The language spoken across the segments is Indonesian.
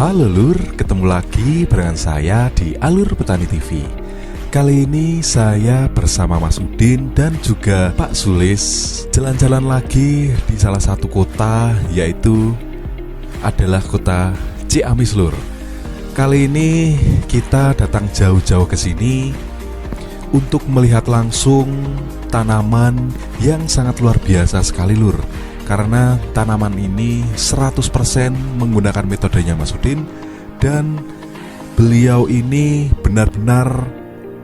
Halo Lur, ketemu lagi dengan saya di Alur Petani TV. Kali ini saya bersama Mas Udin dan juga Pak Sulis jalan-jalan lagi di salah satu kota, yaitu adalah kota Ciamis Lur. Kali ini kita datang jauh-jauh ke sini untuk melihat langsung tanaman yang sangat luar biasa sekali Lur. Karena tanaman ini 100% menggunakan metodenya Mas Udin, dan beliau ini benar-benar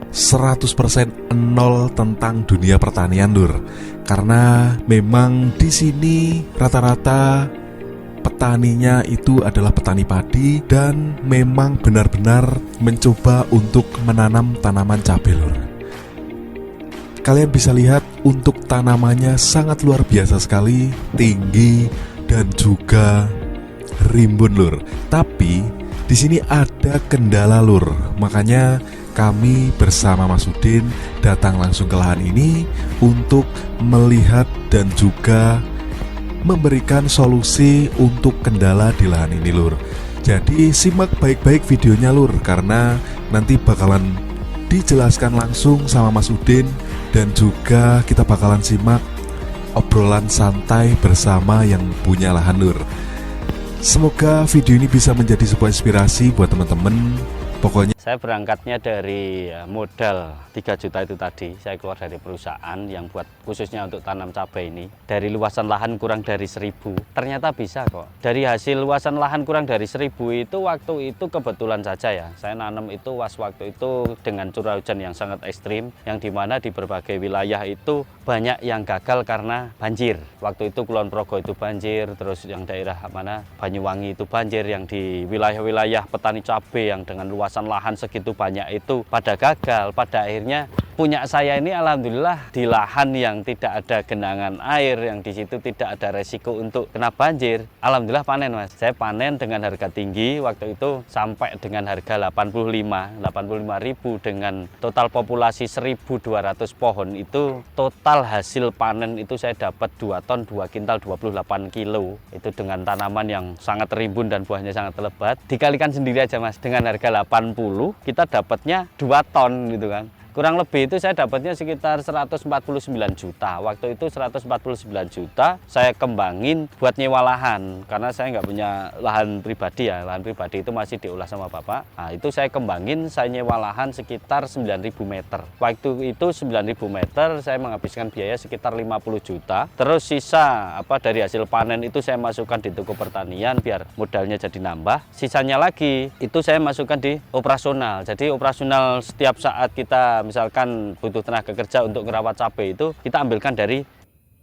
100% nol tentang dunia pertanian Lur. Karena memang di sini rata-rata petaninya itu adalah petani padi dan memang benar-benar mencoba untuk menanam tanaman cabai Lur. Kalian bisa lihat untuk tanamannya sangat luar biasa sekali, tinggi dan juga rimbun Lur. Tapi di sini ada kendala Lur. Makanya kami bersama Mas Udin datang langsung ke lahan ini untuk melihat dan juga memberikan solusi untuk kendala di lahan ini Lur. Jadi simak baik-baik videonya Lur, karena nanti bakalan dijelaskan langsung sama Mas Udin, dan juga kita bakalan simak obrolan santai bersama yang punya lahan Lur. Semoga video ini bisa menjadi sebuah inspirasi buat teman-teman. Pokoknya saya berangkatnya dari modal 3 juta itu tadi. Saya keluar dari perusahaan yang buat khususnya untuk tanam cabai ini. Dari luasan lahan kurang dari 1000. Ternyata bisa kok. Dari hasil luasan lahan kurang dari 1000 itu waktu itu kebetulan saja ya. Saya nanam itu waktu itu dengan curah hujan yang sangat ekstrim. Yang dimana di berbagai wilayah itu banyak yang gagal karena banjir. Waktu itu Kulon Progo itu banjir. Terus yang daerah mana Banyuwangi itu banjir. Yang di wilayah-wilayah petani cabai yang dengan luasan lahan segitu banyak itu pada gagal. Pada akhirnya punya saya ini alhamdulillah di lahan yang tidak ada genangan air, yang di situ tidak ada resiko untuk kena banjir. Alhamdulillah panen Mas. Saya panen dengan harga tinggi waktu itu sampai dengan harga 85.000 dengan total populasi 1.200 pohon. Itu total hasil panen itu saya dapat 2 ton 2 kintal 28 kilo. Itu dengan tanaman yang sangat rimbun dan buahnya sangat lebat. Dikalikan sendiri aja Mas, dengan harga 80 kita dapatnya 2 ton gitu kan. Kurang lebih itu saya dapatnya sekitar 149 juta. Waktu itu 149 juta saya kembangin buat nyewa lahan. Karena saya nggak punya lahan pribadi ya. Lahan pribadi itu masih diolah sama bapak. Nah itu saya kembangin, saya nyewa lahan sekitar 9.000 meter. Waktu itu 9.000 meter saya menghabiskan biaya sekitar 50 juta. Terus sisa dari hasil panen itu saya masukkan di toko pertanian biar modalnya jadi nambah. Sisanya lagi itu saya masukkan di operasional. Jadi operasional setiap saat kita misalkan butuh tenaga kerja untuk merawat cabai itu kita ambilkan dari,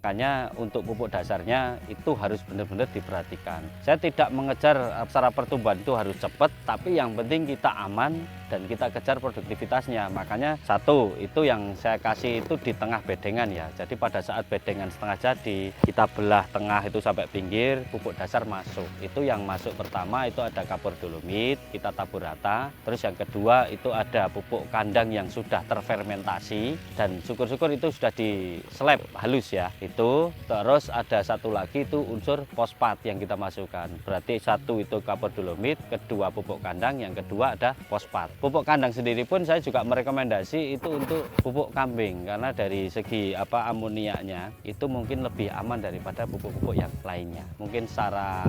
makanya untuk pupuk dasarnya itu harus benar-benar diperhatikan. Saya tidak mengejar secara pertumbuhan itu harus cepat, tapi yang penting kita aman dan kita kejar produktivitasnya. Makanya satu itu yang saya kasih itu di tengah bedengan ya. Jadi pada saat bedengan setengah jadi kita belah tengah itu sampai pinggir, pupuk dasar masuk. Itu yang masuk pertama itu ada kapur dolomit, kita tabur rata. Terus yang kedua itu ada pupuk kandang yang sudah terfermentasi dan syukur-syukur itu sudah di slab halus ya. Itu terus ada satu lagi itu unsur fosfat yang kita masukkan. Berarti satu itu kapur dolomit, kedua pupuk kandang, yang kedua ada fosfat. Pupuk kandang sendiri pun saya juga merekomendasi itu untuk pupuk kambing, karena dari segi amoniaknya itu mungkin lebih aman daripada pupuk-pupuk yang lainnya. Mungkin secara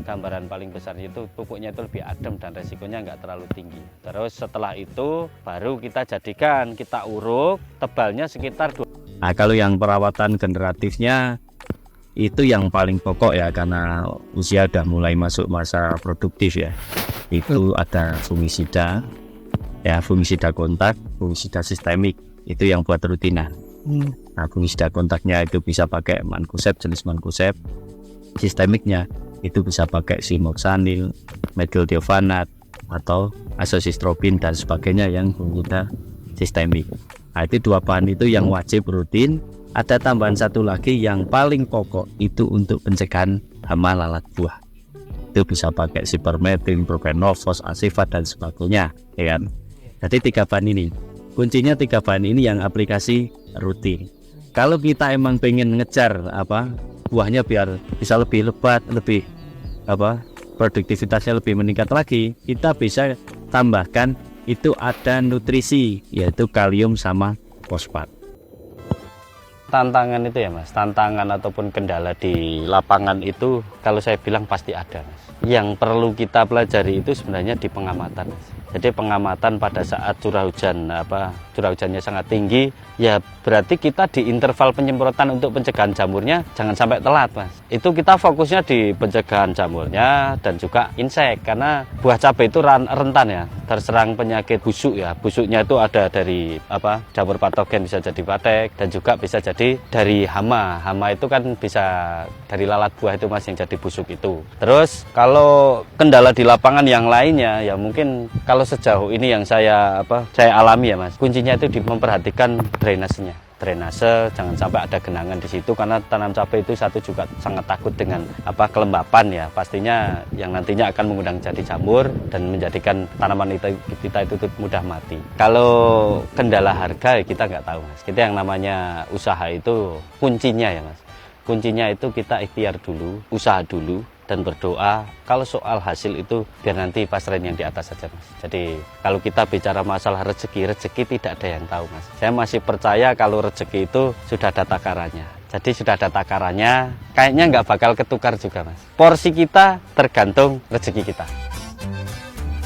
gambaran paling besar itu pupuknya itu lebih adem dan resikonya nggak terlalu tinggi. Terus setelah itu baru kita jadikan, kita uruk, tebalnya sekitar Nah kalau yang perawatan generatifnya itu yang paling pokok ya, karena usia udah mulai masuk masa produktif ya. Itu ada fungisida ya, fungisida kontak, fungisida sistemik, itu yang buat rutinan. Nah fungisida kontaknya itu bisa pakai mancozeb, jenis mancozeb. Sistemiknya itu bisa pakai simoxanil, methyldiovanat atau azosistrobin dan sebagainya yang fungisida sistemik. Nah itu 2 bahan itu yang wajib rutin. Ada tambahan satu lagi yang paling pokok itu untuk pencegahan hama lalat buah. Itu bisa pakai sipermetin, propanofos, asifat dan sebagainya ya kan. Jadi 3 bahan ini kuncinya, 3 bahan ini yang aplikasi rutin. Kalau kita emang pengen ngejar buahnya biar bisa lebih lebat, lebih produktivitasnya lebih meningkat lagi, kita bisa tambahkan itu ada nutrisi, yaitu kalium sama fosfat. Tantangan itu ya Mas, tantangan ataupun kendala di lapangan itu kalau saya bilang pasti ada Mas. Yang perlu kita pelajari itu sebenarnya di pengamatan Mas. Jadi pengamatan pada saat curah hujannya sangat tinggi, ya berarti kita di interval penyemprotan untuk pencegahan jamurnya jangan sampai telat Mas. Itu kita fokusnya di pencegahan jamurnya dan juga insek, karena buah cabai itu rentan ya terserang penyakit busuk ya. Busuknya itu ada dari jamur patogen, bisa jadi batek dan juga bisa jadi dari hama. Hama itu kan bisa dari lalat buah itu Mas yang jadi busuk itu. Terus kalau kendala di lapangan yang lainnya ya mungkin kalau sejauh ini yang saya alami ya Mas, kuncinya itu di memperhatikan drainasenya. Drainase jangan sampai ada genangan di situ, karena tanam cabai itu satu juga sangat takut dengan kelembapan ya, pastinya yang nantinya akan mengundang jadi jamur dan menjadikan tanaman kita itu mudah mati. Kalau kendala harga ya kita nggak tahu Mas, kita yang namanya usaha itu kuncinya ya Mas, kuncinya itu kita ikhtiar dulu, usaha dulu dan berdoa. Kalau soal hasil itu biar nanti pasrahin yang di atas saja Mas. Jadi kalau kita bicara masalah rezeki tidak ada yang tahu Mas. Saya masih percaya kalau rezeki itu sudah ada takarannya. Jadi sudah ada takarannya, kayaknya nggak bakal ketukar juga Mas. Porsi kita tergantung rezeki kita.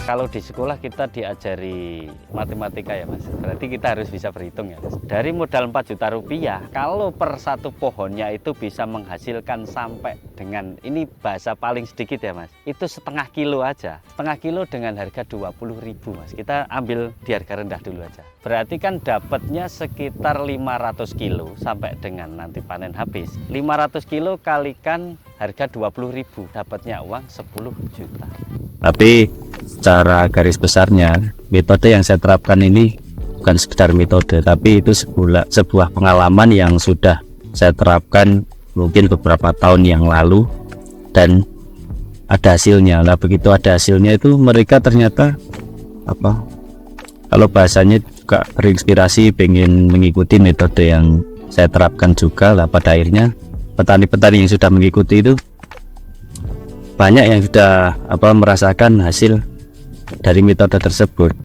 Kalau di sekolah kita diajari matematika ya Mas, berarti kita harus bisa berhitung ya Mas. Dari modal 4 juta rupiah, kalau per satu pohonnya itu bisa menghasilkan sampai dengan, ini bahasa paling sedikit ya Mas, itu setengah kilo aja. Setengah kilo dengan harga 20.000 Mas, kita ambil di harga rendah dulu aja. Berarti kan dapatnya sekitar 500 kilo sampai dengan nanti panen habis. 500 kilo kalikan harga 20.000, dapatnya uang 10 juta. Tapi secara garis besarnya, metode yang saya terapkan ini bukan sekedar metode, tapi itu sebuah pengalaman yang sudah saya terapkan mungkin beberapa tahun yang lalu dan ada hasilnya. Nah begitu ada hasilnya itu mereka ternyata kalau bahasanya juga berinspirasi, pengen mengikuti metode yang saya terapkan juga lah. Pada akhirnya petani-petani yang sudah mengikuti itu banyak yang sudah merasakan hasil dari metode tersebut.